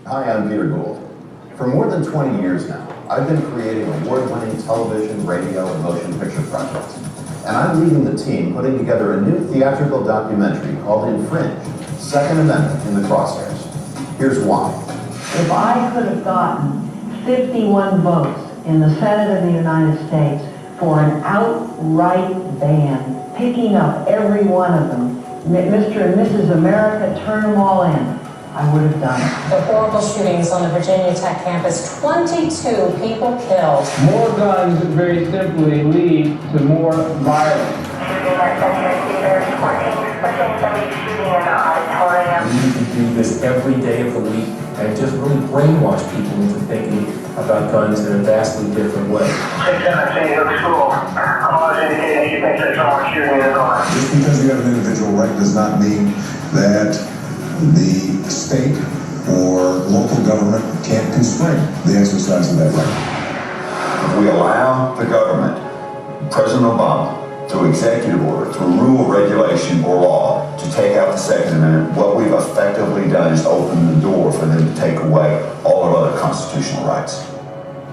Hi, I'm Peter Gould. For more than 20 years now, I've been creating award-winning television, radio, and motion picture projects. And I'm leading the team putting together a new theatrical documentary called Infringe, Second Amendment in the Crosshairs. Here's why. If I could have gotten 51 votes in the Senate of the United States for an outright ban, picking up every one of them, Mr. and Mrs. America, turn them all in, I would have done it. The horrible shootings on the Virginia Tech campus, 22 people killed. More guns very simply lead to more violence. Shooting at Century Theater, 14 somebody shooting in the auditorium. We need to do this every day of the week and just really brainwash people into thinking about guns in a vastly different way. 617 Hook School. Cause indicating she thinks there's someone shooting in the door. Just because you have an individual right does not mean that the state or local government can't constrain the exercise of that right. If we allow the government, President Obama, through executive order, through rule, regulation, or law, to take out the Second Amendment, what we've effectively done is open the door for them to take away all of other constitutional rights.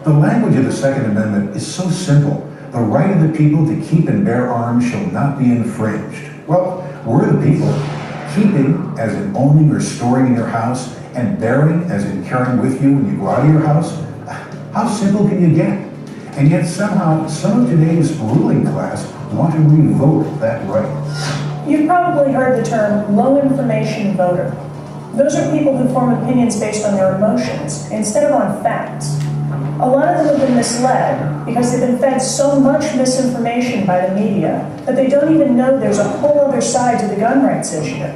The language of the Second Amendment is so simple. The right of the people to keep and bear arms shall not be infringed. Well, we're the people. Keeping, as in owning or storing in your house, and bearing, as in carrying with you when you go out of your house. How simple can you get? And yet somehow, some of today's ruling class want to revoke that right. You've probably heard the term low information voter. Those are people who form opinions based on their emotions instead of on facts. A lot of them have been misled because they've been fed so much misinformation by the media that they don't even know there's a whole other side to the gun rights issue.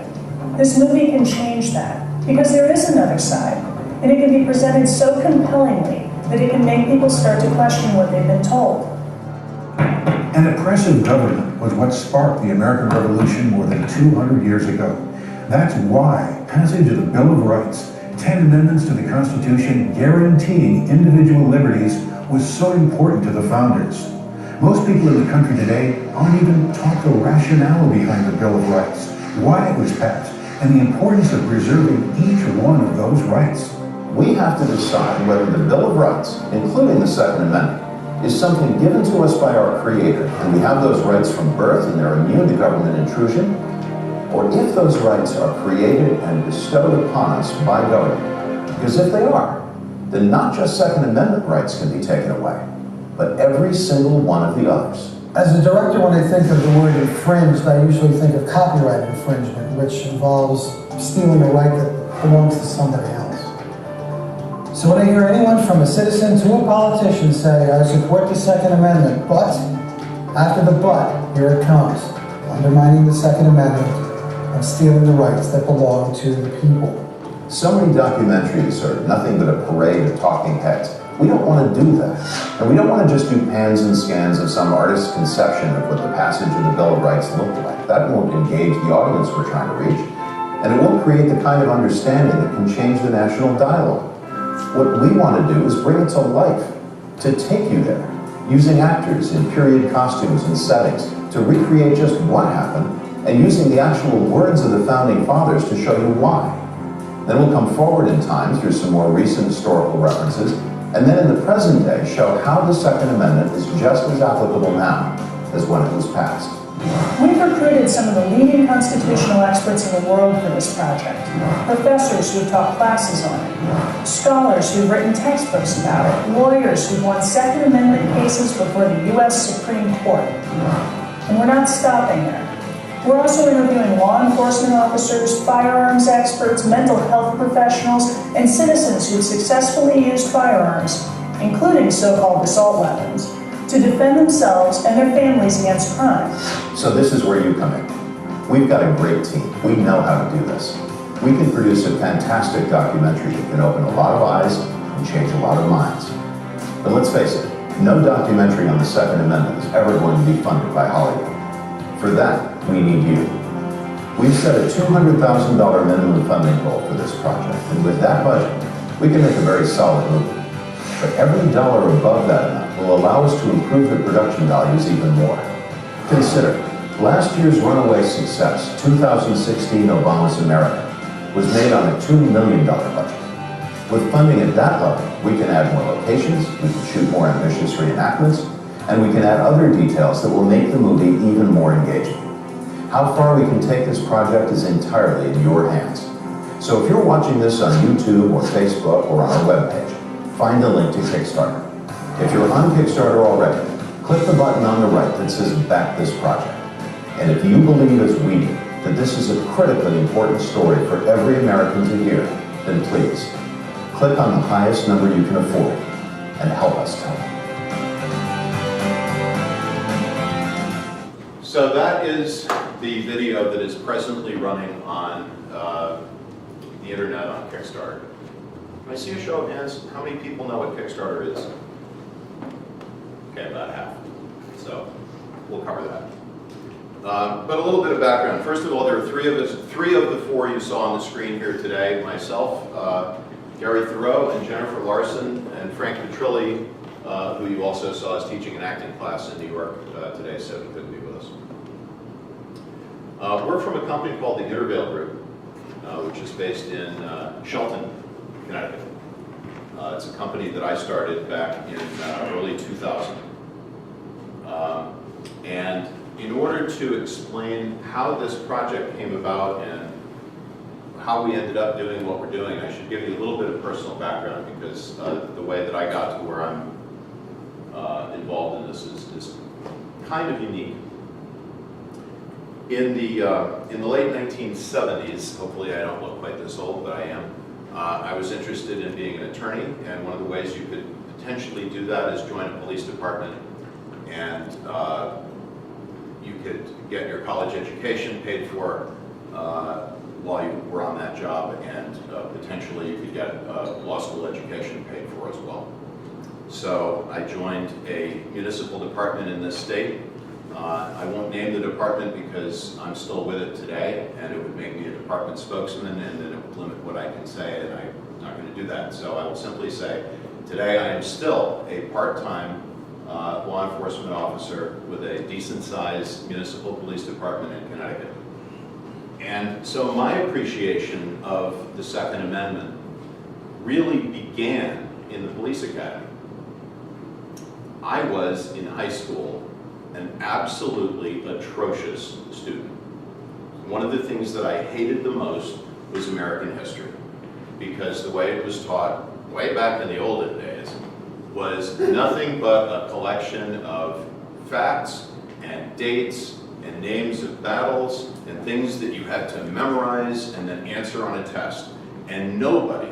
This movie can change that because there is another side, and it can be presented so compellingly that it can make people start to question what they've been told. An oppressive government was what sparked the American Revolution more than 200 years ago. That's why passage of the Bill of Rights, 10 amendments to the Constitution guaranteeing individual liberties, was so important to the founders. Most people in the country today aren't even taught the rationale behind the Bill of Rights, why it was passed, and the importance of preserving each one of those rights. We have to decide whether the Bill of Rights, including the Second Amendment, is something given to us by our Creator, and we have those rights from birth and they're immune to government intrusion, or if those rights are created and bestowed upon us by government. Because if they are, then not just Second Amendment rights can be taken away, but every single one of the others. As a director, when I think of the word infringed, I usually think of copyright infringement, which involves stealing a right that belongs to somebody else. So when I hear anyone from a citizen to a politician say, I support the Second Amendment, but, after the but, here it comes, undermining the Second Amendment and stealing the rights that belong to the people. So many documentaries are nothing but a parade of talking heads. We don't want to do that. And we don't want to just do pans and scans of some artist's conception of what the passage of the Bill of Rights looked like. That won't engage the audience we're trying to reach. And it won't create the kind of understanding that can change the national dialogue. What we want to do is bring it to life, to take you there, using actors in period costumes and settings to recreate just what happened, and using the actual words of the Founding Fathers to show you why. Then we'll come forward in time through some more recent historical references, and then in the present day show how the Second Amendment is just as applicable now as when it was passed. We've recruited some of the leading constitutional experts in the world for this project. Professors who've taught classes on it, scholars who've written textbooks about it, lawyers who've won Second Amendment cases before the U.S. Supreme Court. And we're not stopping there. We're also interviewing law enforcement officers, firearms experts, mental health professionals, and citizens who've successfully used firearms, including so-called assault weapons, to defend themselves and their families against crime. So this is where you come in. We've got a great team. We know how to do this. We can produce a fantastic documentary that can open a lot of eyes and change a lot of minds. But let's face it, no documentary on the Second Amendment is ever going to be funded by Hollywood. For that, we need you. We've set a $200,000 minimum funding goal for this project, and with that budget, we can make a very solid movie. But every dollar above that amount will allow us to improve the production values even more. Consider, last year's runaway success, 2016 Obama's America, was made on a $2 million budget. With funding at that level, we can add more locations, we can shoot more ambitious reenactments, and we can add other details that will make the movie even more engaging. How far we can take this project is entirely in your hands. So if you're watching this on YouTube or Facebook or on our webpage, find a link to Kickstarter. If you're on Kickstarter already, click the button on the right that says Back This Project. And if you believe as we do that this is a critically important story for every American to hear, then please, click on the highest number you can afford and help us tell it. So that is the video that is presently running on the internet on Kickstarter. Can I see a show of hands? How many people know what Kickstarter is? Okay, about half. So we'll cover that. But a little bit of background. First of all, there are three of the four you saw on the screen here today. Myself, Gary Thoreau, and Jennifer Larson, and Frank Petrilli, who you also saw is teaching an acting class in New York today, so he couldn't be with us. We're from a company called the Intervale Group, which is based in Shelton, Connecticut. It's a company that I started back in early 2000. And in order to explain how this project came about and how we ended up doing what we're doing, I should give you a little bit of personal background, because the way that I got to where I'm involved in this is kind of unique. In the late 1970s, hopefully I don't look quite this old, but I am, I was interested in being an attorney, and one of the ways you could potentially do that is join a police department, and you could get your college education paid for while you were on that job, and potentially you could get a law school education paid for as well. So I joined a municipal department in this state. I won't name the department because I'm still with it today, and it would make me a department spokesman, and then it would limit what I can say, and I'm not going to do that. So I will simply say, today I am still a part-time law enforcement officer with a decent-sized municipal police department in Connecticut. And so my appreciation of the Second Amendment really began in the police academy. I was, in high school, an absolutely atrocious student. One of the things that I hated the most was American history, because the way it was taught way back in the olden days was nothing but a collection of facts and dates and names of battles and things that you had to memorize and then answer on a test. And nobody,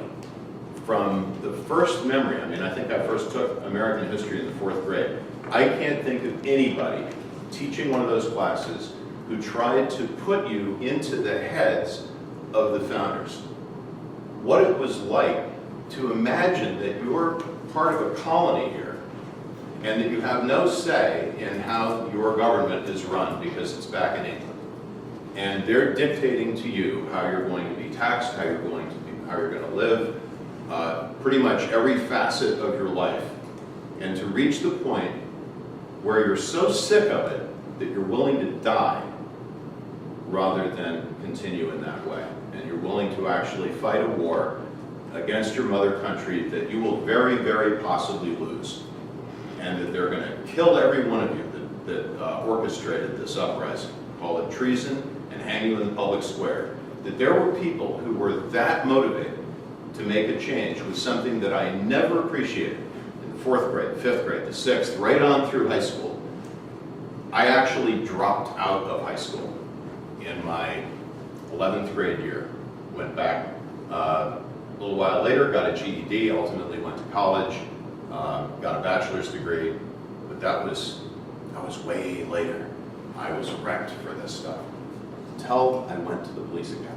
from the first memory, I mean, I think I first took American history in the 4th grade, I can't think of anybody teaching one of those classes who tried to put you into the heads of the founders. What it was like to imagine that you're part of a colony here and that you have no say in how your government is run because it's back in England. And they're dictating to you how you're going to be taxed, how you're going to live, pretty much every facet of your life. And to reach the point where you're so sick of it that you're willing to die rather than continue in that way. And you're willing to actually fight a war against your mother country that you will very, very possibly lose. And that they're going to kill every one of you that orchestrated this uprising, call it treason, and hang you in the public square. That there were people who were that motivated to make a change was something that I never appreciated. 4th grade, 5th grade, the 6th, right on through high school. I actually dropped out of high school in my 11th grade year. Went back a little while later, got a GED, ultimately went to college, got a bachelor's degree, but that was way later. I was wrecked for this stuff until I went to the police academy.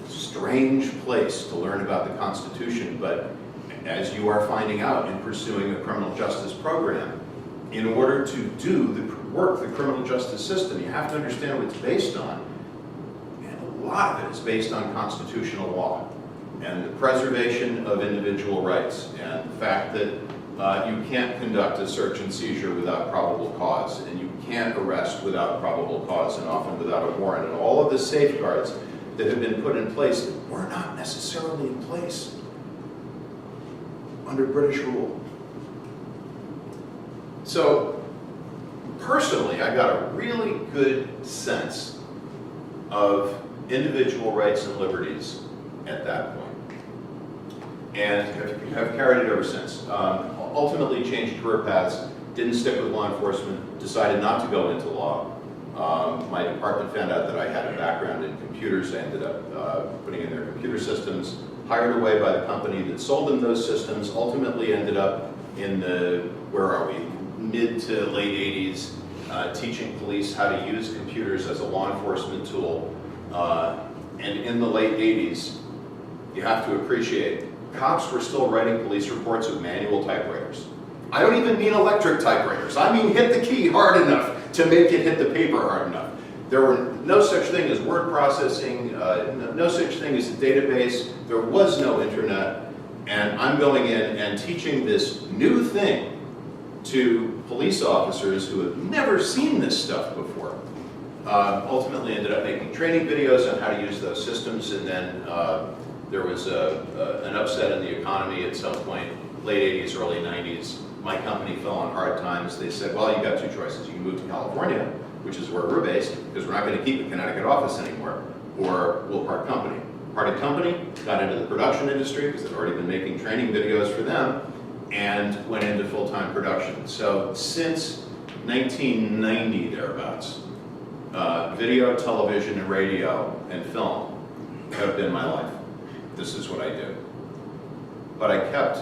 Strange place to learn about the Constitution, but as you are finding out in pursuing a criminal justice program, in order to do the work, the criminal justice system, you have to understand what it's based on. And a lot of it is based on constitutional law and the preservation of individual rights and the fact that you can't conduct a search and seizure without probable cause, and you can't arrest without probable cause and often without a warrant, and all of the safeguards that have been put in place that were not necessarily in place under British rule. So, personally, I got a really good sense of individual rights and liberties at that point, and have carried it ever since. Ultimately changed career paths, didn't stick with law enforcement, decided not to go into law. My department found out that I had a background in computers. I ended up putting in their computer systems, hired away by the company that sold them those systems, ultimately ended up in the, where are we, mid to late 80s, teaching police how to use computers as a law enforcement tool. And in the late 80s, you have to appreciate, cops were still writing police reports with manual typewriters. I don't even mean electric typewriters. I mean hit the key hard enough to make it hit the paper hard enough. There were no such thing as word processing, no such thing as a database. There was no internet. And I'm going in and teaching this new thing to police officers who have never seen this stuff before. Ultimately ended up making training videos on how to use those systems, and then there was an upset in the economy at some point, late 80s, early 90s. My company fell on hard times. They said, well, you got two choices. You can move to California, which is where we're based, because we're not going to keep a Connecticut office anymore, or we'll part company. Parted company, got into the production industry, because they'd already been making training videos for them, and went into full-time production. So since 1990, thereabouts, video, television, and radio, and film have been my life. This is what I do. But I kept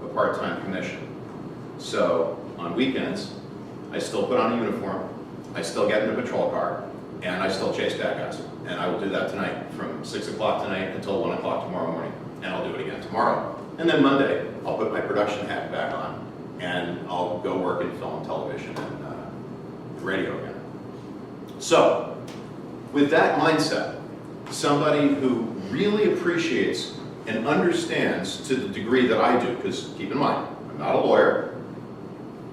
a part-time commission. So on weekends, I still put on a uniform, I still get in a patrol car, and I still chase bad guys. And I will do that tonight, from 6 o'clock tonight until 1 o'clock tomorrow morning. And I'll do it again tomorrow. And then Monday, I'll put my production hat back on, and I'll go work in film, television, and radio again. So, with that mindset, somebody who really appreciates and understands to the degree that I do, because keep in mind, I'm not a lawyer,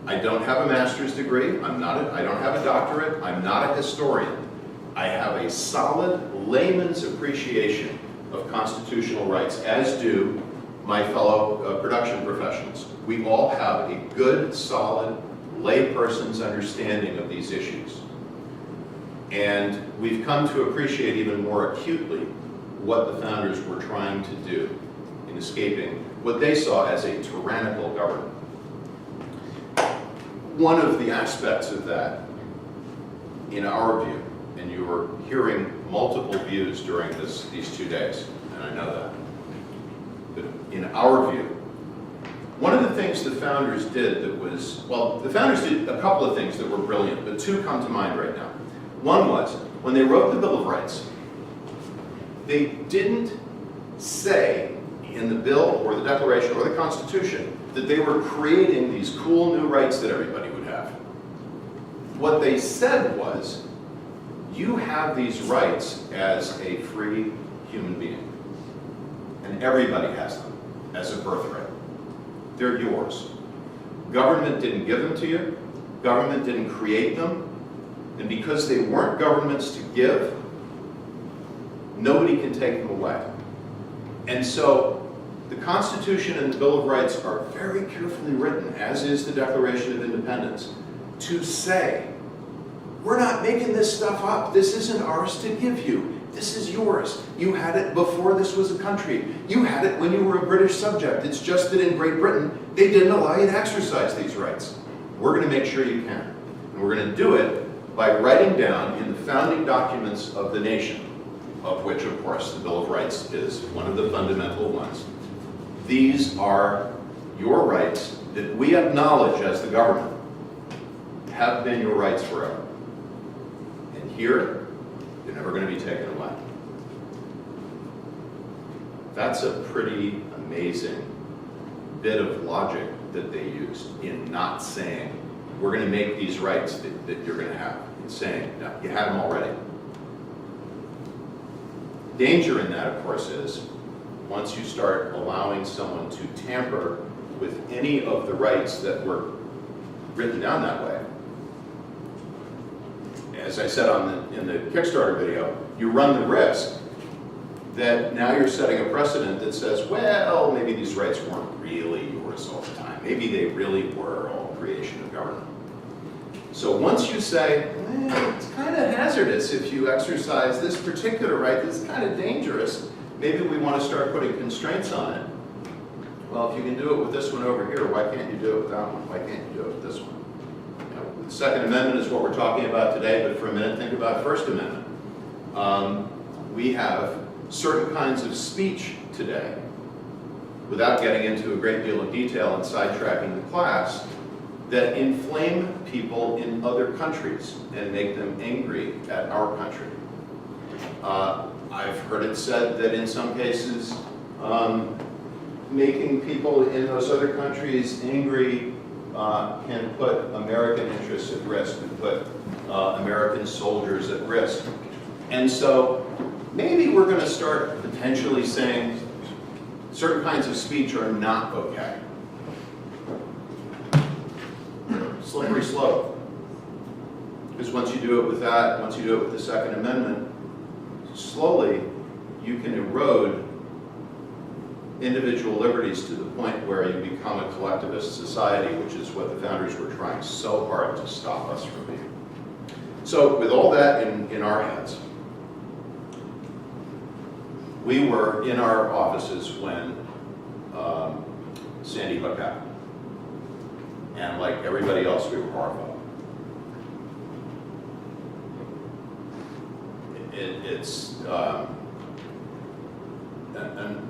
I don't have a master's degree, I don't have a doctorate, I'm not a historian. I have a solid layman's appreciation of constitutional rights, as do my fellow production professionals. We all have a good, solid, layperson's understanding of these issues. And we've come to appreciate even more acutely what the founders were trying to do in escaping what they saw as a tyrannical government. One of the aspects of that, in our view, and you were hearing multiple views during these 2 days, and I know that, but in our view, one of the things the founders did that was, well, the founders did a couple of things that were brilliant, but two come to mind right now. One was, when they wrote the Bill of Rights, they didn't say in the bill or the Declaration or the Constitution that they were creating these cool new rights that everybody would have. What they said was, you have these rights as a free human being, and everybody has them as a birthright. They're yours. Government didn't give them to you, government didn't create them, and because they weren't governments to give, nobody can take them away. And so, the Constitution and the Bill of Rights are very carefully written, as is the Declaration of Independence, to say, we're not making this stuff up. This isn't ours to give you. This is yours. You had it before this was a country. You had it when you were a British subject. It's just that in Great Britain, they didn't allow you to exercise these rights. We're going to make sure you can. And we're going to do it by writing down in the founding documents of the nation, of which, of course, the Bill of Rights is one of the fundamental ones. These are your rights that we acknowledge as the government have been your rights forever. And here, they're never going to be taken away. That's a pretty amazing bit of logic that they used in not saying, we're going to make these rights that you're going to have. In saying, no, you had them already. Danger in that, of course, is once you start allowing someone to tamper with any of the rights that were written down that way. As I said in the Kickstarter video, you run the risk that now you're setting a precedent that says, well, maybe these rights weren't really yours all the time. Maybe they really were all creation of government. So once you say, it's kind of hazardous if you exercise this particular right, this is kind of dangerous, maybe we want to start putting constraints on it. Well, if you can do it with this one over here, why can't you do it with that one? Why can't you do it with this one? You know, the Second Amendment is what we're talking about today, but for a minute, think about First Amendment. We have certain kinds of speech today, without getting into a great deal of detail and sidetracking the class, that inflame people in other countries and make them angry at our country. I've heard it said that in some cases, making people in those other countries angry can put American interests at risk and put American soldiers at risk. And so maybe we're going to start potentially saying certain kinds of speech are not okay. Slippery slope. Because once you do it with that, once you do it with the Second Amendment, slowly you can erode individual liberties to the point where you become a collectivist society, which is what the founders were trying so hard to stop us from being. So with all that in our heads, we were in our offices when Sandy Hook happened. And like everybody else, we were horrified. It's an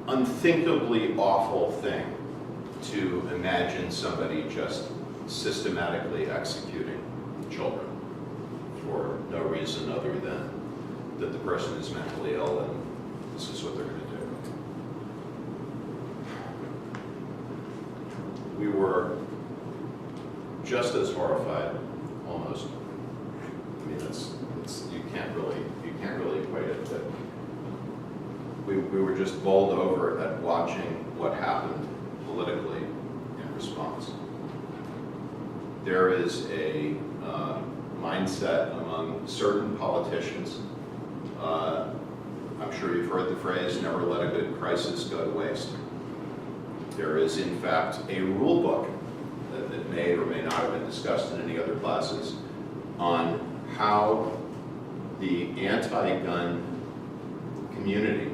unthinkably awful thing to imagine somebody just systematically executing children for no reason other than that the person is mentally ill and this is what they're going to do. We were just as horrified, almost. I mean, you can't really equate it. But we were just bowled over at watching what happened politically in response. There is a mindset among certain politicians. I'm sure you've heard the phrase, never let a good crisis go to waste. There is, in fact, a rule book that may or may not have been discussed in any other classes on how the anti-gun community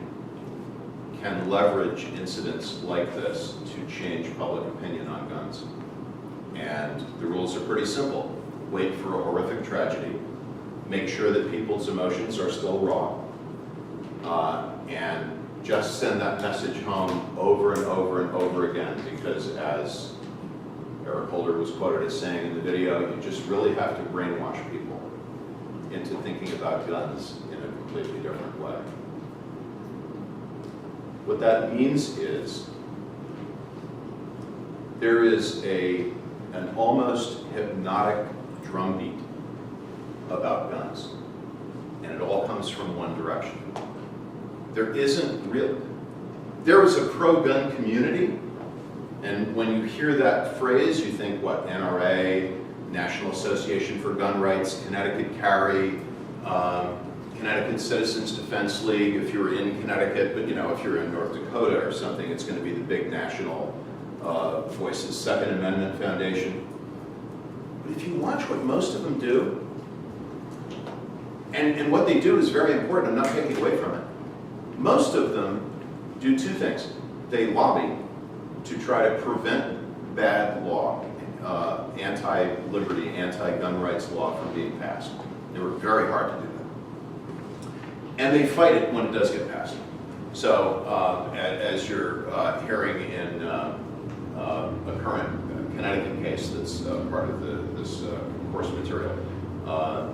can leverage incidents like this to change public opinion on guns. And the rules are pretty simple. Wait for a horrific tragedy, make sure that people's emotions are still raw, and just send that message home over and over and over again, because as Eric Holder was quoted as saying in the video, you just really have to brainwash people into thinking about guns in a completely different way. What that means is there is an almost hypnotic drumbeat about guns, and it all comes from one direction. There isn't real. There is a pro-gun community, and when you hear that phrase, you think, what, NRA, National Association for Gun Rights, Connecticut Carry, Connecticut Citizens Defense League, if you're in Connecticut, but if you're in North Dakota or something, it's going to be the big national Voices, Second Amendment Foundation. But if you watch what most of them do, and what they do is very important, I'm not taking away from it. Most of them do two things. They lobby to try to prevent bad law, anti-liberty, anti-gun rights law from being passed. They work very hard to do that. And they fight it when it does get passed. So as you're hearing in a current Connecticut case that's part of this course material,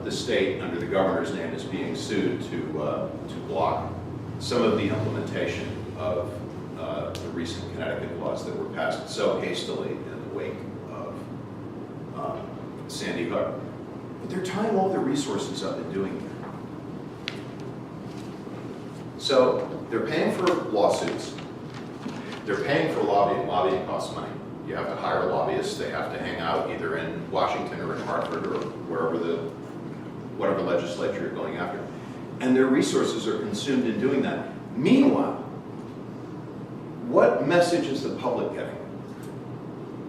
the state, under the governor's name, is being sued to block some of the implementation of the recent Connecticut laws that were passed so hastily in the wake of Sandy Hook. But they're tying all their resources up in doing that. So they're paying for lawsuits. They're paying for lobbying. Lobbying costs money. You have to hire lobbyists. They have to hang out either in Washington or in Hartford or wherever whatever legislature you're going after. And their resources are consumed in doing that. Meanwhile, what message is the public getting?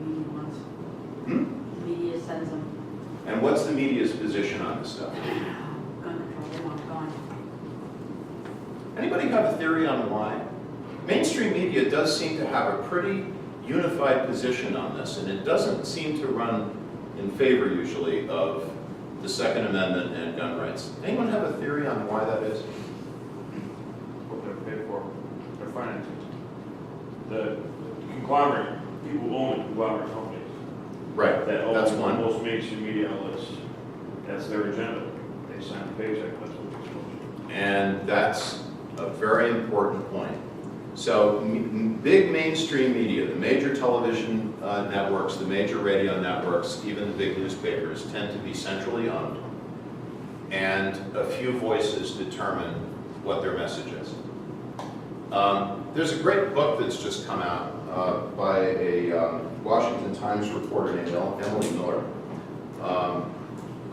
Media wants. Media sends them And what's the media's position on this stuff? gun control. They want gone. Anybody have a theory on why? Mainstream media does seem to have a pretty unified position on this, and it doesn't seem to run in favor usually of the Second Amendment and gun rights. Anyone have a theory on why that is? What they're paid for, their financing. The conglomerate, people own conglomerate companies. Right, That own that's one. most mainstream media outlets. That's their agenda. They sign a paycheck, that's what they're supposed to do. And that's a very important point. So big mainstream media, the major television networks, the major radio networks, even the big newspapers tend to be centrally owned, and a few voices determine what their message is. There's a great book that's just come out by a Washington Times reporter named Emily Miller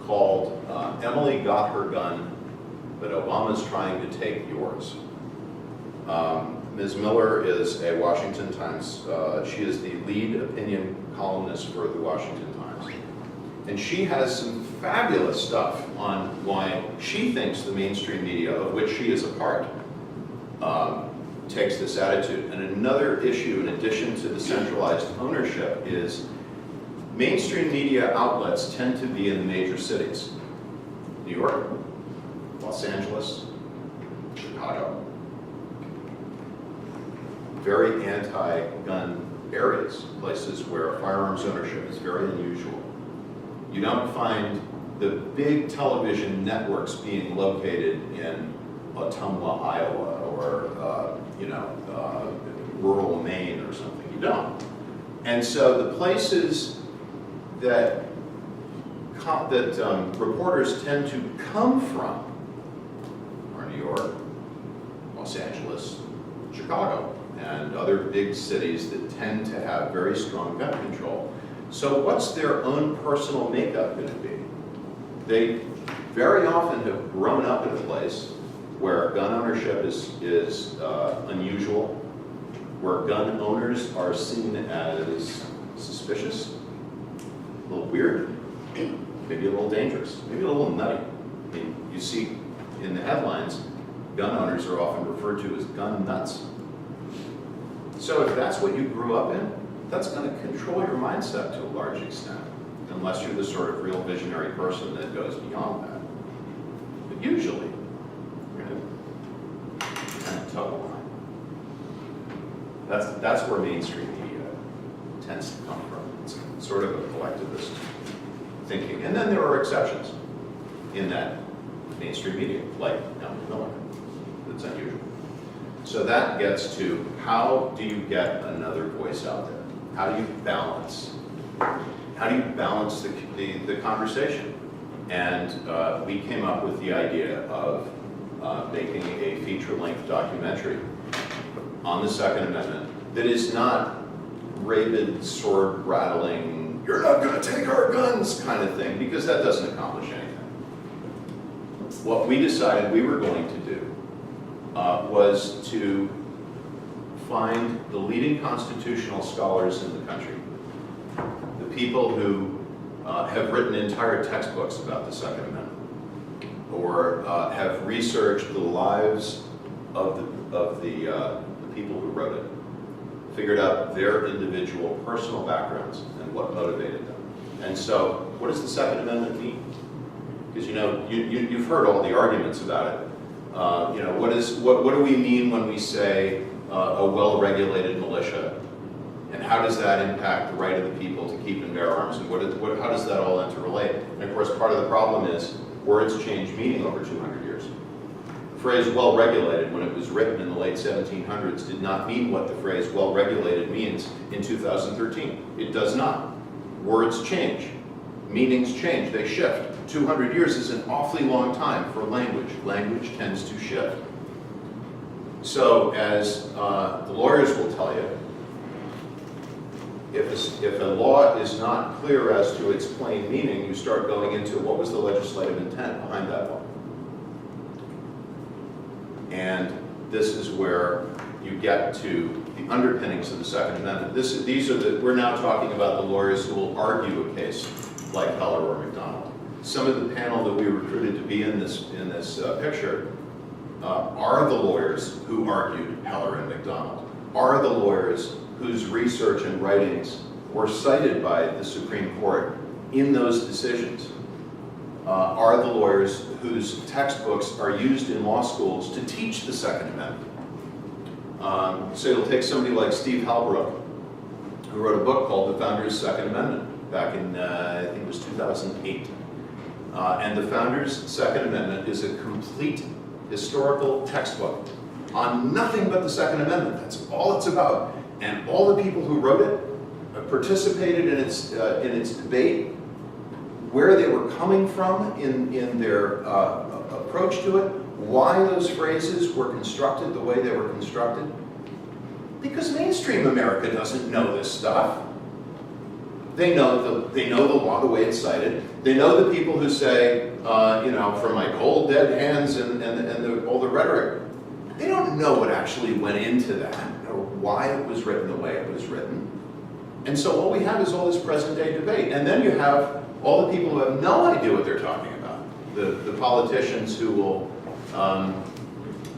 called Emily Got Her Gun, but Obama's Trying to Take Yours. Ms. Miller is a Washington Times, she is the lead opinion columnist for the Washington Times. And she has some fabulous stuff on why she thinks the mainstream media, of which she is a part, takes this attitude. And another issue, in addition to the centralized ownership, is mainstream media outlets tend to be in the major cities. New York, Los Angeles, Chicago. Very anti-gun areas, places where firearms ownership is very unusual. You don't find the big television networks being located in Ottumwa, Iowa, or rural Maine or something. You don't. And so the places that reporters tend to come from are New York, Los Angeles, Chicago, and other big cities that tend to have very strong gun control. So what's their own personal makeup going to be? They very often have grown up in a place where gun ownership is unusual, where gun owners are seen as suspicious, a little weird, maybe a little dangerous, maybe a little nutty. I mean, you see in the headlines, gun owners are often referred to as gun nuts. So if that's what you grew up in, that's going to control your mindset to a large extent, unless you're the sort of real visionary person that goes beyond that. But usually, you're going to kind of toe the line. That's where mainstream media tends to come from. It's sort of a collectivist thinking. And then there are exceptions in that mainstream media, like Emily Miller. That's unusual. So that gets to, how do you get another voice out there? How do you balance? How do you balance the conversation? And we came up with the idea of making a feature-length documentary on the Second Amendment that is not rabid, sword-rattling, you're not going to take our guns kind of thing, because that doesn't accomplish anything. What we decided we were going to do was to find the leading constitutional scholars in the country, the people who have written entire textbooks about the Second Amendment, or have researched the lives of the people who wrote it, figured out their individual personal backgrounds and what motivated them. And so, what does the Second Amendment mean? Because you've heard all the arguments about it. What do we mean when we say a well-regulated militia, and how does that impact the right of the people to keep and bear arms, and how does that all interrelate? And of course, part of the problem is words change meaning over 200 years. The phrase well-regulated, when it was written in the late 1700s, did not mean what the phrase well-regulated means in 2013. It does not. Words change. Meanings change. They shift. 200 years is an awfully long time for language. Language tends to shift. So, as the lawyers will tell you, if a law is not clear as to its plain meaning, you start going into what was the legislative intent behind that law. And this is where you get to the underpinnings of the Second Amendment. We're now talking about the lawyers who will argue a case like Heller or McDonald. Some of the panel that we recruited to be in this picture are the lawyers who argued Heller and McDonald, are the lawyers whose research and writings were cited by the Supreme Court in those decisions, are the lawyers whose textbooks are used in law schools to teach the Second Amendment. So you'll take somebody like Steve Halbrook, who wrote a book called The Founders' Second Amendment back in, I think it was 2008. And The Founders' Second Amendment is a complete historical textbook on nothing but the Second Amendment. That's all it's about. And all the people who wrote it participated in its debate, where they were coming from in their approach to it, why those phrases were constructed the way they were constructed. Because mainstream America doesn't know this stuff. They know the law the way it's cited. They know the people who say, from my cold dead hands and all the rhetoric. They don't know what actually went into that or why it was written the way it was written. And so what we have is all this present day debate. And then you have all the people who have no idea what they're talking about. The politicians who will, I'm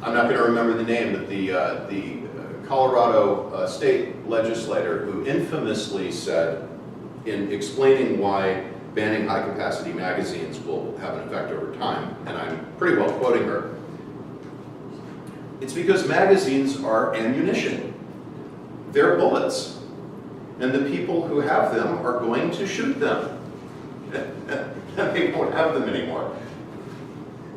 not going to remember the name, but the Colorado state legislator who infamously said, in explaining why banning high-capacity magazines will have an effect over time, and I'm pretty well quoting her, it's because magazines are ammunition. They're bullets. And the people who have them are going to shoot them. And they won't have them anymore.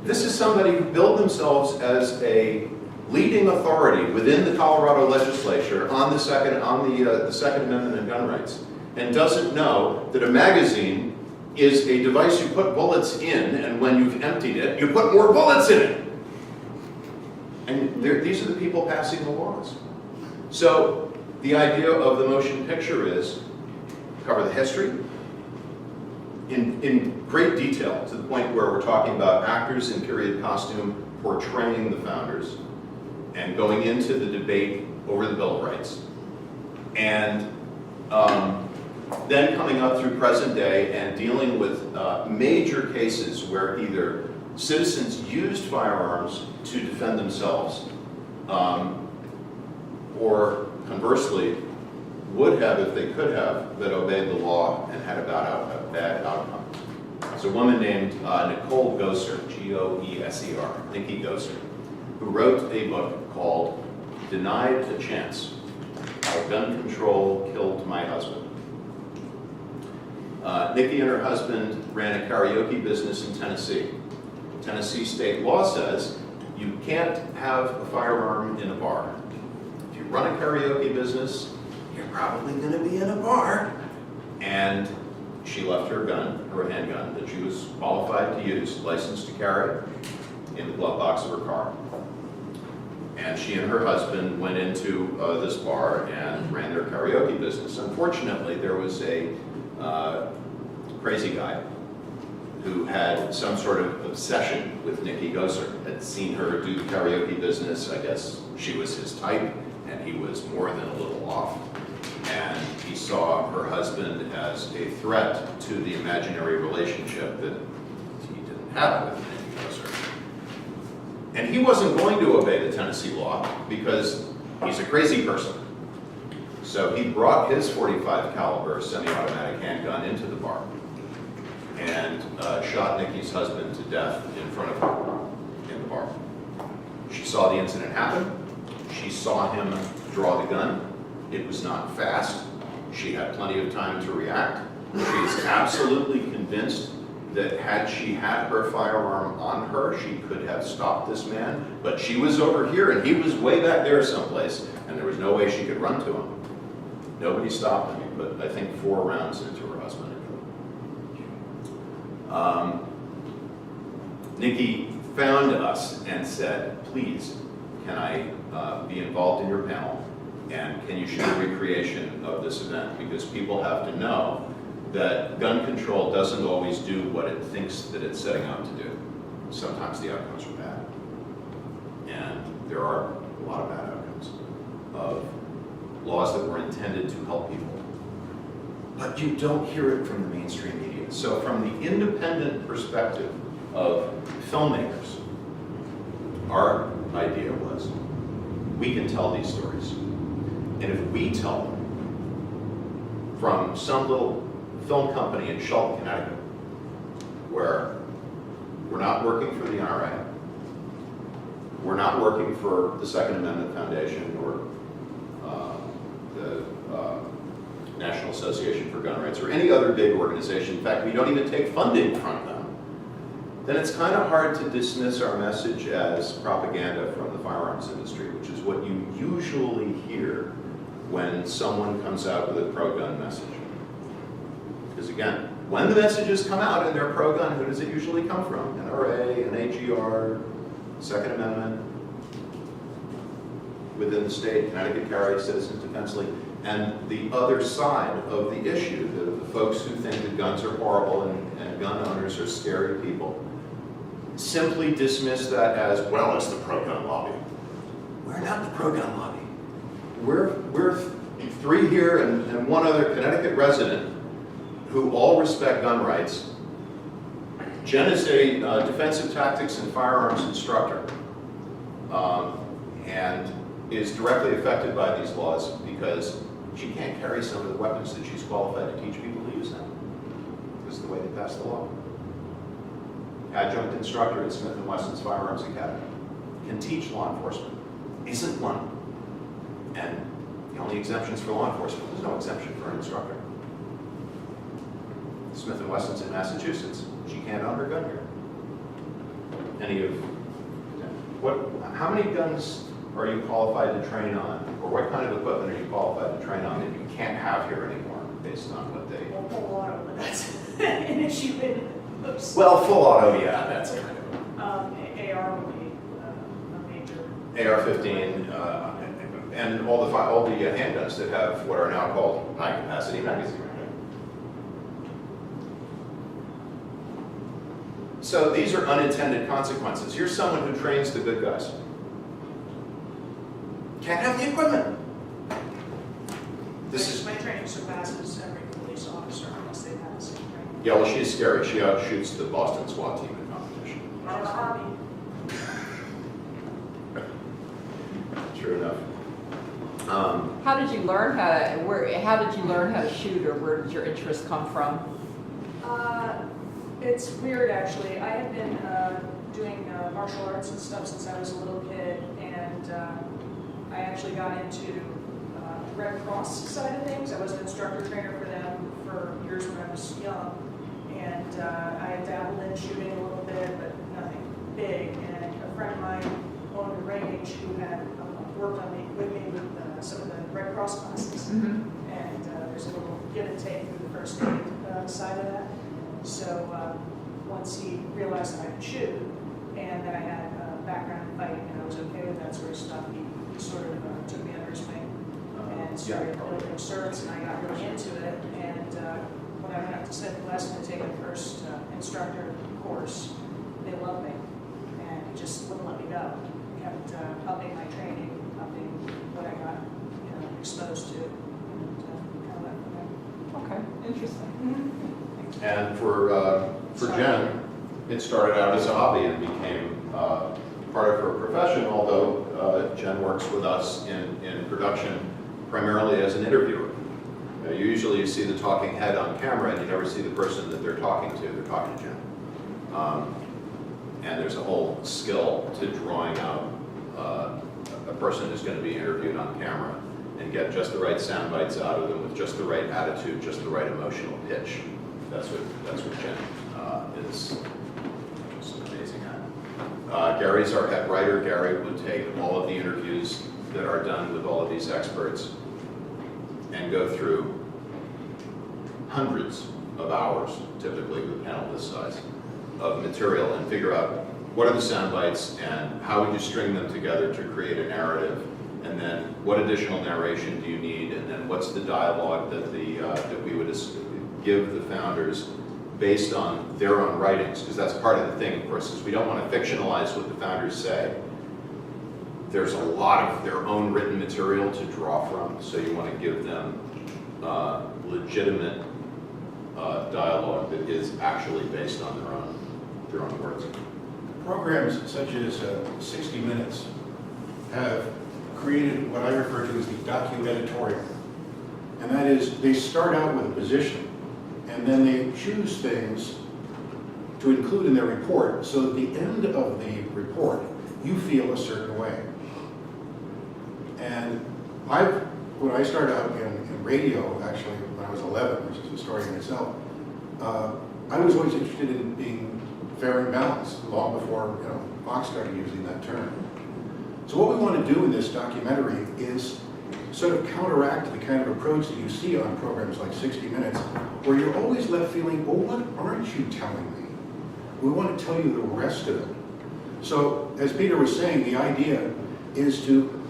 This is somebody who billed themselves as a leading authority within the Colorado legislature on the Second Amendment and gun rights, and doesn't know that a magazine is a device you put bullets in, and when you've emptied it, you put more bullets in it. And these are the people passing the laws. So the idea of the motion picture is cover the history in great detail, to the point where we're talking about actors in period costume portraying the founders and going into the debate over the Bill of Rights. And then coming up through present day and dealing with major cases where either citizens used firearms to defend themselves, or conversely, would have if they could have, but obeyed the law and had a bad outcome. There's a woman named Nicole Goser, G-O-E-S-E-R, Nikki Goser, who wrote a book called Denied a Chance, How Gun Control Killed My Husband. Nikki and her husband ran a karaoke business in Tennessee. Tennessee state law says you can't have a firearm in a bar. If you run a karaoke business, you're probably going to be in a bar. And she left her gun, her handgun, that she was qualified to use, licensed to carry, in the glove box of her car. And she and her husband went into this bar and ran their karaoke business. Unfortunately, there was a crazy guy who had some sort of obsession with Nikki Goser, had seen her do the karaoke business. I guess she was his type, and he was more than a little off. And he saw her husband as a threat to the imaginary relationship that he didn't have with Nikki Goser. And he wasn't going to obey the Tennessee law because he's a crazy person. So he brought his .45 caliber semi-automatic handgun into the bar and shot Nikki's husband to death in front of her in the bar. She saw the incident happen. She saw him draw the gun. It was not fast. She had plenty of time to react. She is absolutely convinced that had she had her firearm on her, she could have stopped this man. But she was over here and he was way back there someplace, and there was no way she could run to him. Nobody stopped him. He put, I think, 4 rounds into her husband. Nikki found us and said, please, can I be involved in your panel? And can you shoot a recreation of this event? Because people have to know that gun control doesn't always do what it thinks that it's setting out to do. Sometimes the outcomes are bad. And there are lot of bad outcomes of laws that were intended to help people. But you don't hear it from the mainstream media. So from the independent perspective of filmmakers, our idea was, we can tell these stories. And if we tell them from some little film company in Shelton, Connecticut, where we're not working for the NRA, we're not working for the Second Amendment Foundation or the National Association for Gun Rights or any other big organization, in fact, we don't even take funding from them, then it's kind of hard to dismiss our message as propaganda from the firearms industry, which is what you usually hear when someone comes out with a pro-gun message. Because again, when the messages come out and they're pro-gun, who does it usually come from? NRA, NAGR, Second Amendment, within the state, Connecticut Carry, Citizens Defense League, and the other side of the issue, the folks who think that guns are horrible and gun owners are scary people, simply dismiss that as, well, it's the pro-gun lobby. We're not the pro-gun lobby. We're three here and one other Connecticut resident who all respect gun rights. Jen is a defensive tactics and firearms instructor and is directly affected by these laws because she can't carry some of the weapons that she's qualified to teach people to use them. This is the way they passed the law. Adjunct instructor at Smith & Wesson's Firearms Academy, can teach law enforcement, isn't one. And the only exemptions for law enforcement, there's no exemption for an instructor. Smith & Wesson's in Massachusetts, she can't own her gun here. How many guns are you qualified to train on, or what kind of equipment are you qualified to train on that you can't have here anymore based on what they... Well, full auto, but that's an issue in those. Well, full auto, yeah, that's kind of... AR would be a major... AR-15, and all the handguns that have what are now called high-capacity magazines. So these are unintended consequences. Here's someone who trains the good guys. Can't have the equipment. My training surpasses every police officer unless they have the same training. Yeah, well, she's scary. She outshoots the Boston SWAT team in competition. Not a hobby. True enough. How did you learn how to shoot, or where did your interest come from? It's weird, actually. I had been doing martial arts and stuff since I was a little kid, and I actually got into the Red Cross side of things. I was an instructor trainer for them for years when I was young, and I had dabbled in shooting a little bit, but nothing big. And a friend of mine owned a range who had worked with me with some of the Red Cross classes, and there's a little give and take through the first aid side of that. So once he realized that I could shoot and that I had a background in fighting and I was okay with that sort of stuff, he sort of took me under his wing and started building certs, and I got really into it. And when I went up to Smith & Wesson to take the first instructor course, they loved me, and he just wouldn't let me go. He kept upping my training, upping what I got exposed to, and kind of went from there. Okay, interesting. And for Jen, it started out as a hobby and became part of her profession, although Jen works with us in production primarily as an interviewer. Usually you see the talking head on camera and you never see the person that they're talking to. They're talking to Jen. And there's a whole skill to drawing out a person who's going to be interviewed on camera and get just the right sound bites out of them with just the right attitude, just the right emotional pitch. That's what Jen is amazing at. Gary's our head writer. Gary would take all of the interviews that are done with all of these experts and go through hundreds of hours, typically with a panel this size, of material and figure out what are the sound bites and how would you string them together to create a narrative, and then what additional narration do you need, and then what's the dialogue that we would give the founders based on their own writings, because that's part of the thing, of course, is we don't want to fictionalize what the founders say. There's a lot of their own written material to draw from, so you want to give them legitimate dialogue that is actually based on their own words. Programs such as 60 Minutes have created what I refer to as the docu-editorial. And that is, they start out with a position, and then they choose things to include in their report, so at the end of the report, you feel a certain way. And when I started out in radio, actually, when I was 11, which is a story in itself, I was always interested in being fair and balanced, long before Fox started using that term. So what we want to do in this documentary is sort of counteract the kind of approach that you see on programs like 60 Minutes, where you're always left feeling, well, what aren't you telling me? We want to tell you the rest of it. So, as Peter was saying, the idea is to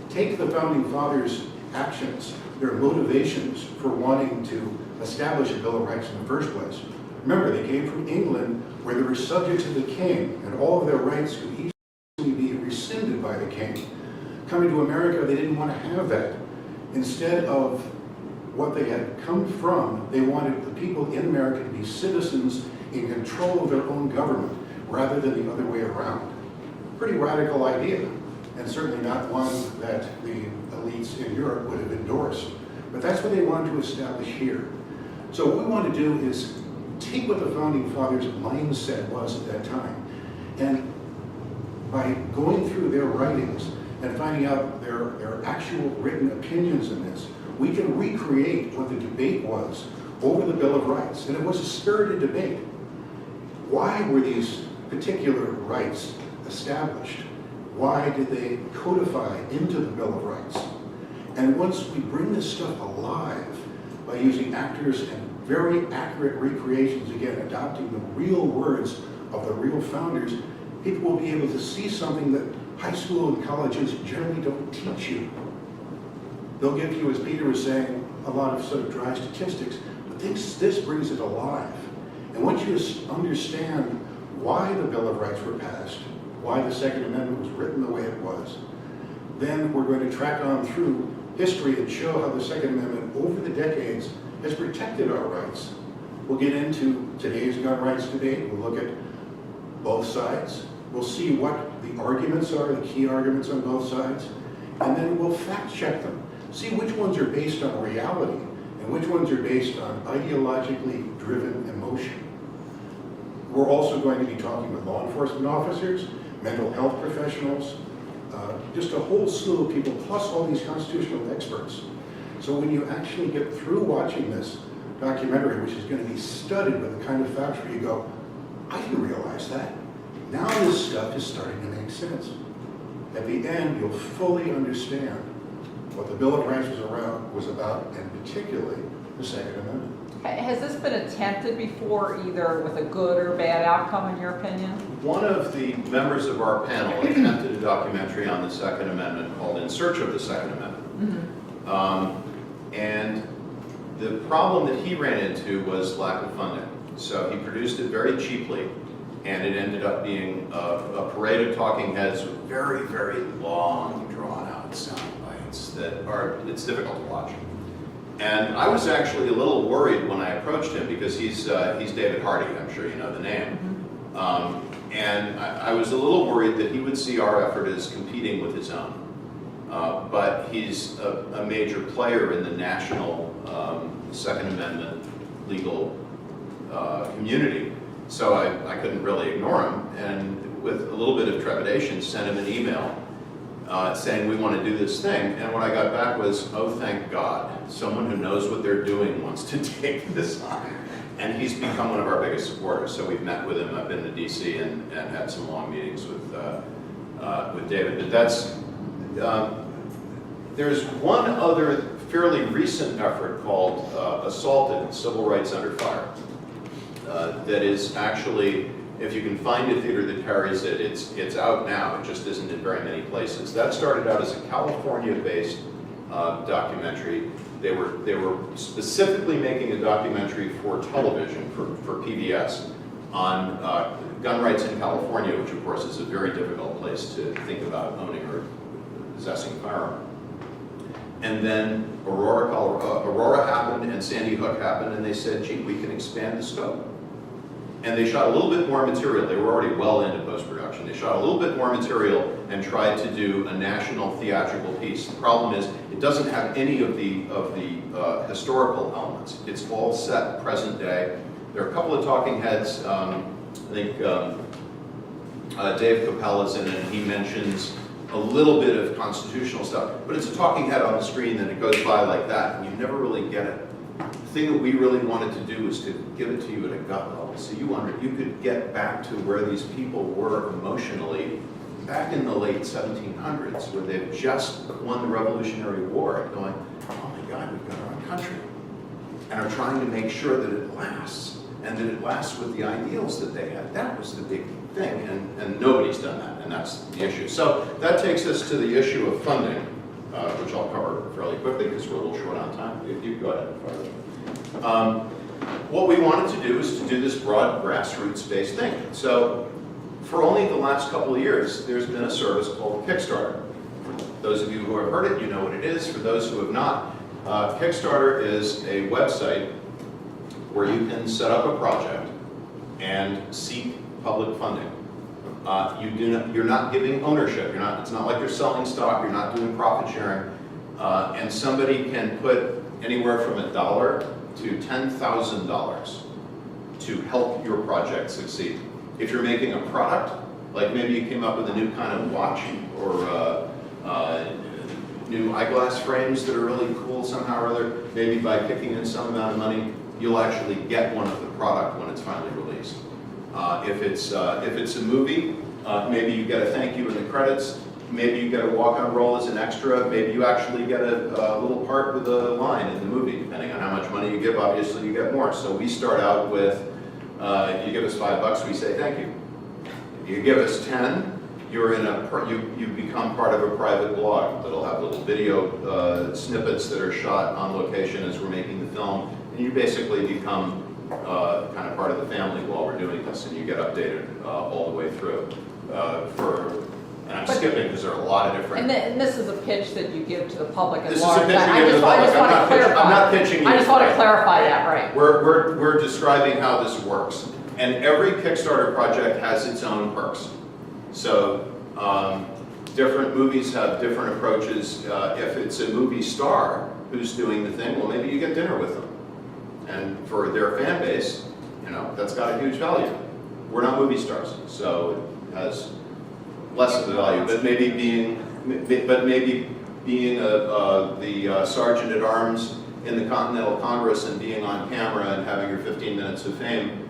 take the Founding Fathers' actions, their motivations for wanting to establish a Bill of Rights in the first place. Remember, they came from England, where they were subjects of the king, and all of their rights could easily be rescinded by the king. Coming to America, they didn't want to have that. Instead of what they had come from, they wanted the people in America to be citizens in control of their own government, rather than the other way around. Pretty radical idea, and certainly not one that the elites in Europe would have endorsed. But that's what they wanted to establish here. So what we want to do is take what the Founding Fathers' mindset was at that time, and by going through their writings and finding out their actual written opinions in this, we can recreate what the debate was over the Bill of Rights. And it was a spirited debate. Why were these particular rights established? Why did they codify into the Bill of Rights? And once we bring this stuff alive by using actors and very accurate recreations, again, adopting the real words of the real founders, people will be able to see something that high school and colleges generally don't teach you. They'll give you, as Peter was saying, a lot of sort of dry statistics, but this brings it alive. And once you understand why the Bill of Rights were passed, why the Second Amendment was written the way it was, then we're going to track on through history and show how the Second Amendment over the decades has protected our rights. We'll get into today's gun rights debate. We'll look at both sides. We'll see what the arguments are, the key arguments on both sides, and then we'll fact check them. See which ones are based on reality and which ones are based on ideologically driven emotion. We're also going to be talking with law enforcement officers, mental health professionals, just a whole slew of people, plus all these constitutional experts. So when you actually get through watching this documentary, which is going to be studied with the kind of facts where you go, I didn't realize that. Now this stuff is starting to make sense. At the end, you'll fully understand what the Bill of Rights was about, and particularly the Second Amendment. Has this been attempted before, either with a good or bad outcome, in your opinion? One of the members of our panel attempted a documentary on the Second Amendment called In Search of the Second Amendment. Mm-hmm. And the problem that he ran into was lack of funding. So he produced it very cheaply, and it ended up being a parade of talking heads with very, very long, drawn-out sound bites that it's difficult to watch. And I was actually a little worried when I approached him, because he's David Hardy, I'm sure you know the name. Mm-hmm. And I was a little worried that he would see our effort as competing with his own. But he's a major player in the national Second Amendment legal community. So I couldn't really ignore him, and with a little bit of trepidation sent him an email saying we want to do this thing. And what I got back was, oh, thank God, someone who knows what they're doing wants to take this on. And he's become one of our biggest supporters. So we've met with him. I've been to DC and had some long meetings with David. But that's, there's one other fairly recent effort called Assaulted: Civil Rights Under Fire. That is actually, if you can find a theater that carries it, it's out now. It just isn't in very many places. That started out as a California-based documentary. They were specifically making a documentary for television, for PBS, on gun rights in California, which of course is a very difficult place to think about owning or possessing a firearm. And then Aurora happened and Sandy Hook happened, and they said, gee, we can expand the scope. And they shot a little bit more material. They were already well into post-production. They shot a little bit more material and tried to do a national theatrical piece. The problem is it doesn't have any of the historical elements. It's all set present day. There are a couple of talking heads. I think Dave Cappella's in it, and he mentions a little bit of constitutional stuff. But it's a talking head on the screen, and it goes by like that, and you never really get it. The thing that we really wanted to do is to give it to you at a gut level, so you could get back to where these people were emotionally back in the late 1700s, where they've just won the Revolutionary War, going, oh my God, we've got our own country, and are trying to make sure that it lasts, and that it lasts with the ideals that they had. That was the big thing, and nobody's done that, and that's the issue. So that takes us to the issue of funding, which I'll cover fairly quickly because we're a little short on time. If you go ahead. What we wanted to do is to do this broad grassroots-based thing. So for only the last couple of years, there's been a service called Kickstarter. For those of you who have heard it, you know what it is. For those who have not, Kickstarter is a website where you can set up a project and seek public funding. You're not giving ownership. It's not like you're selling stock. You're not doing profit sharing. And somebody can put anywhere from $1 to $10,000 to help your project succeed. If you're making a product, like maybe you came up with a new kind of watch or new eyeglass frames that are really cool somehow or other, maybe by kicking in some amount of money, you'll actually get one of the product when it's finally released. If it's a movie, maybe you get a thank you in the credits. Maybe you get a walk-on role as an extra. Maybe you actually get a little part with a line in the movie. Depending on how much money you give, obviously you get more. So we start out with, you give us $5, we say thank you. You give us 10, you become part of a private blog that'll have little video snippets that are shot on location as we're making the film, and you basically become kind of part of the family while we're doing this, and you get updated all the way through. And I'm skipping because there are a lot of different. And this is a pitch that you give to the public at This large. is a pitch you give to the public. I'm not pitching you. I just want to clarify that, right? We're describing how this works. And every Kickstarter project has its own perks. So different movies have different approaches. If it's a movie star who's doing the thing, well, maybe you get dinner with them. And for their fan base, that's got a huge value. We're not movie stars, so it has less of the value. But maybe being the sergeant at arms in the Continental Congress and being on camera and having your 15 minutes of fame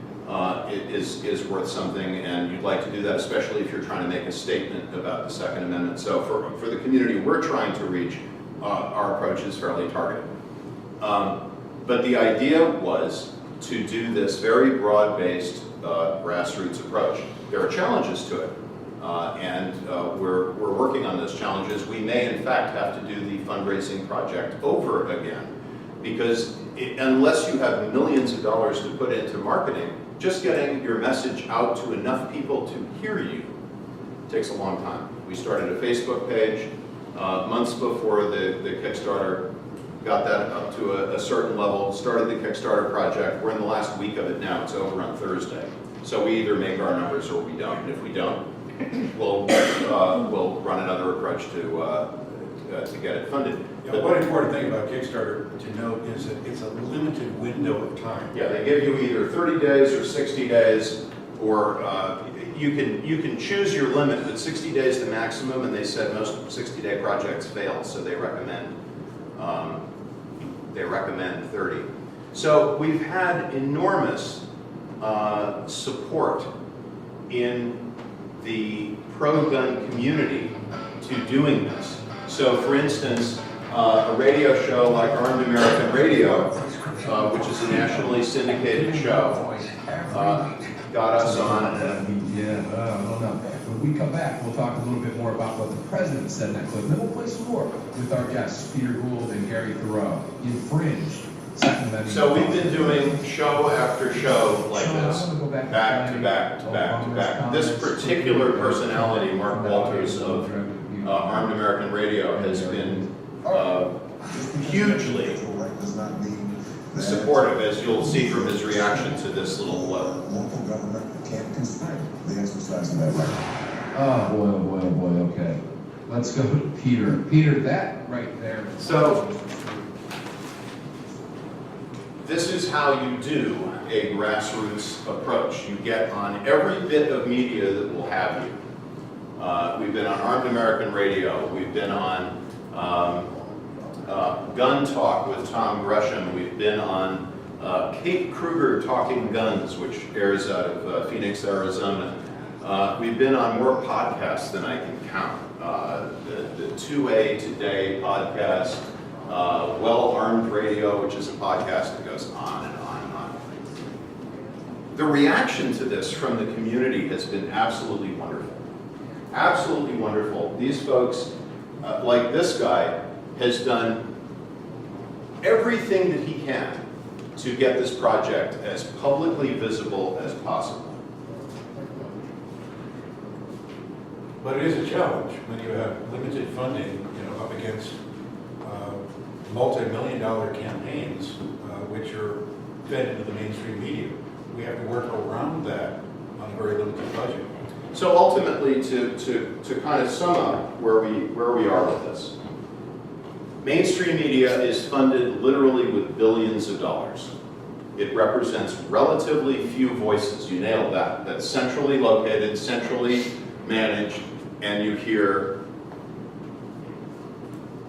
is worth something, and you'd like to do that, especially if you're trying to make a statement about the Second Amendment. So for the community we're trying to reach, our approach is fairly targeted. But the idea was to do this very broad-based grassroots approach. There are challenges to it, and we're working on those challenges. We may, in fact, have to do the fundraising project over again, because unless you have millions of dollars to put into marketing, just getting your message out to enough people to hear you takes a long time. We started a Facebook page months before the Kickstarter, got that up to a certain level, started the Kickstarter project. We're in the last week of it now. It's over on Thursday. So we either make our numbers or we don't. And if we don't, we'll run another approach to get it funded. Yeah, one important thing about Kickstarter to note is that it's a limited window of time. Yeah, they give you either 30 days or 60 days, or you can choose your limit, but 60 days the maximum, and they said most 60-day projects fail, so they recommend 30. So we've had enormous support in the pro-gun community to doing this. So for instance, a radio show like Armed American Radio, which is a nationally syndicated show, got us on. When we come back, we'll talk a little bit more about what the president said in that clip. Then we'll play some more with our guests, Peter Gould and Gary Thoreau. Infringed. So we've been doing show after show like this, back to back to back to back. This particular personality, Mark Walters of Armed American Radio has been hugely supportive, as you'll see from his reaction to this little blip. Local government can't constrain the exercise of that right. Oh, boy, oh, boy, oh, boy, okay. Let's go to Peter. Peter, that right there. So, this is how you do a grassroots approach. You get on every bit of media that will have you. We've been on Armed American Radio. We've been on Gun Talk with Tom Gresham. We've been on Kate Kruger Talking Guns, which airs out of Phoenix, Arizona. We've been on more podcasts than I can count. The 2A Today podcast, Well Armed Radio, which is a podcast that goes on and on and on. The reaction to this from the community has been absolutely wonderful. Absolutely wonderful. These folks, like this guy, has done everything that he can to get this project as publicly visible as possible. But it is a challenge when you have limited funding, up against multi-million-dollar campaigns, which are fed into the mainstream media. We have to work around that on a very limited budget. So ultimately, to kind of sum up where we are with this, mainstream media is funded literally with billions of dollars. It represents relatively few voices. You nailed that. That's centrally located, centrally managed, and you hear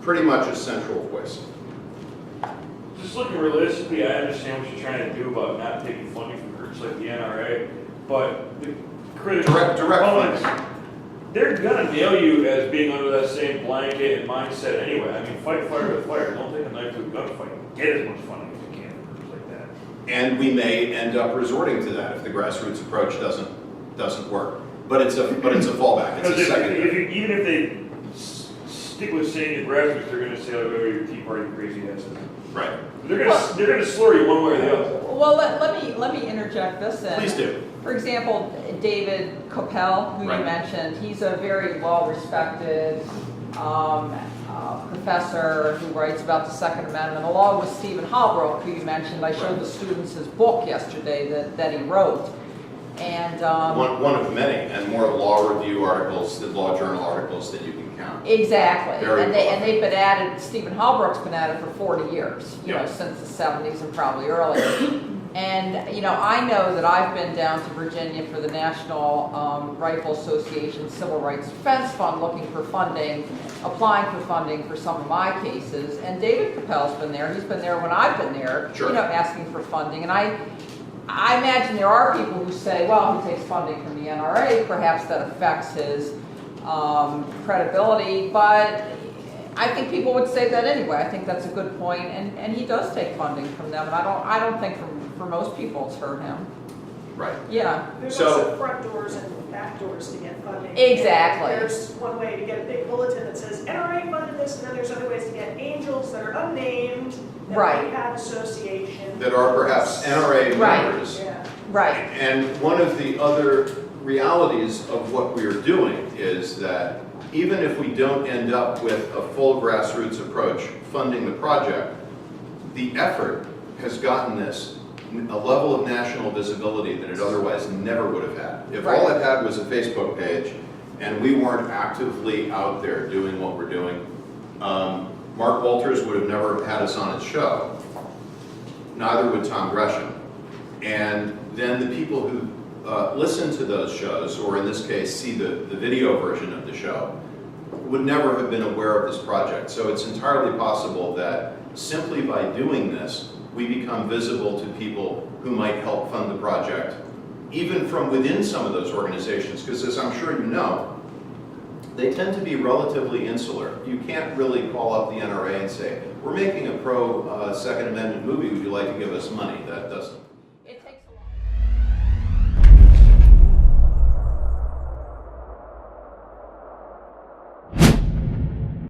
pretty much a central voice. Just looking realistically, I understand what you're trying to do about not taking funding from groups like the NRA, but the critical direct opponents, funding. They're gonna nail you as being under that same blanket and mindset anyway. I mean, fight fire with fire. Don't take a knife to a gunfight. Get as much funding as you can from groups like that. And we may end up resorting to that if the grassroots approach doesn't work. But it's a fallback. It's a secondary. Even if they stick with saying the grassroots, they're going to say, "Oh, you're Tea Party crazy asses." Right. They're going to slur you one way or the other. Well, let me interject this in. Please do. For example, David Coppell, who you mentioned, he's a very well-respected professor who writes about the Second Amendment, along with Stephen Holbrook, who you mentioned. I showed the students his book yesterday that he wrote. And one of many, and more law review articles, the law journal articles that you can count. Exactly, and they've been at it. Stephen Holbrook's been at it for 40 years, you know, since the 70s and probably earlier. And I know that I've been down to Virginia for the National Rifle Association Civil Rights Defense Fund, looking for funding, applying for funding for some of my cases. And David Coppell's been there. He's been there when I've been there, asking for funding. And I imagine there are people who say, well, he takes funding from the NRA, perhaps that affects his credibility, but I think people would say that anyway. I think that's a good point, and he does take funding from them, and I don't think for most people it's hurt him. Right. Yeah. There's also front doors and back doors to get funding. Exactly. And there's one way to get a big bulletin that says NRA funded this, and then there's other ways to get angels that are unnamed, that might have association. That are perhaps NRA members. Yeah. Right. And one of the other realities of what we're doing is that even if we don't end up with a full grassroots approach funding the project, the effort has gotten this a level of national visibility that it otherwise never would have had. If all it had was a Facebook page and we weren't actively out there doing what we're doing, Mark Walters would have never had us on his show. Neither would Tom Gresham. And then the people who listen to those shows, or in this case, see the video version of the show, would never have been aware of this project. So it's entirely possible that simply by doing this, we become visible to people who might help fund the project, even from within some of those organizations, because as I'm sure you know, they tend to be relatively insular. You can't really call up the NRA and say, we're making a pro Second Amendment movie, would you like to give us money? That doesn't.